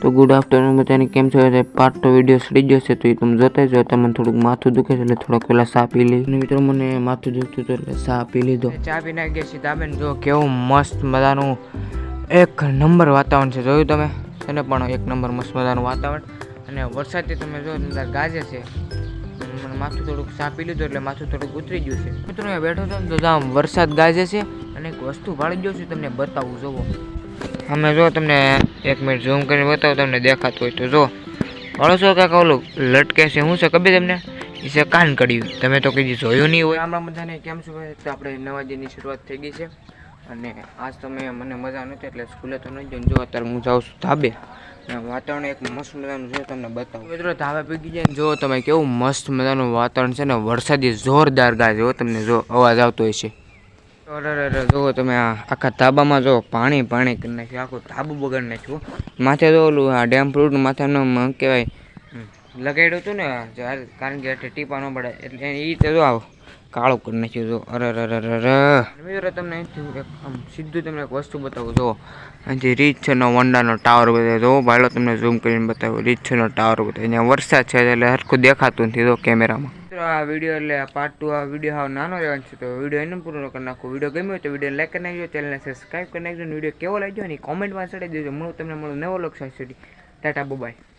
तो good afternoon बधाने केम छो पार्ट तो विडियो सड़ी जशे तो तुम जोता जो तमने थोड़ुं माथुं दुखे छे એટલે થોડોક પહેલા ચા પી લે અને મિત્રો મને માથું દુખતું હતું એટલે ચા પી લીધો ચા પીને ગયા સીધાબેન જો કેવું મસ્ત મજાનું એક નંબર વાતાવરણ છે જોયું તમે એને પણ એક નંબર મસ્ત મજાનું વાતાવરણ અને વરસાદથી તમે જો અંદર ગાજે છે મને માથું થોડુંક ચા પી લીધું એટલે માથું થોડુંક ઉતરી ગયું છે મિત્રો અહીંયા બેઠો છો ને તો આમ વરસાદ ગાજે છે અને એક વસ્તુ ભાળી ગયો છું તમને બતાવું જોવો અમે જો તમને એક મિનિટ ઝૂમ કરીને બતાવું તમને દેખાતું હોય તો જો ભાળો છો કાંક ઓલું લટકે છે શું છે ખબર તમને એ છે કાન કડ્યું તમે તો કદી જોયું નહીં હોય આમાં બધાને કેમ શું તો આપણે નવા દિનની શરૂઆત થઈ ગઈ છે અને આજ તમે મને મજા નથી એટલે સ્કૂલે તો નહીં જઈને જો અત્યારે હું જાઉં છું ધાબે વાતાવરણ એક મસ્ત મજાનું છે તમને બતાવું મિત્રો ધાબે પીગી જાય જો તમે કેવું મસ્ત મજાનું વાતાવરણ છે ને વરસાદી જોરદાર ગાય જો તમને જો અવાજ આવતો હોય છે અરે જુઓ તમે આખા ધાબામાં જો પાણી કરી નાખ્યું આખું ધાબુ બગાડી નાખ્યું માથે જો ઓલું આ ડેમ ફ્રૂટ માથે એમ કહેવાય લગાડ્યું હતું ને કારણ કે ટીપા ન પડે એટલે એ રીતે જો આવો કાળું કરી નાખ્યું જો અરે મિત્રો તમને અહીંથી આમ સીધું તમને એક વસ્તુ બતાવું જો અહીંથી રીચ છે નો વંડાનો ટાવર બતાવ્યો જો ભાઈલો તમને ઝૂમ કરીને બતાવ્યો રીચ છે નો ટાવર બતાવ્યો અહીંયા વરસાદ છે એટલે હરખું દેખાતું નથી જો કેમેરામાં આ વિડીયો એટલે પાર્ટ 2 આ વિડીયો હાવ નાનો રહેવાનો છે તો વિડીયો એને પૂરો કરી નાખો વિડીયો ગમ્યો હોય તો વિડીયો લાઈક કરી નાખજો ચેનલને સબસ્ક્રાઈબ કરી નાખજો વિડીયો કેવો લાગ્યો ને કોમેન્ટમાં ચડી દેજો મળું તમને નવો લોક સાથે ટાટા બાય.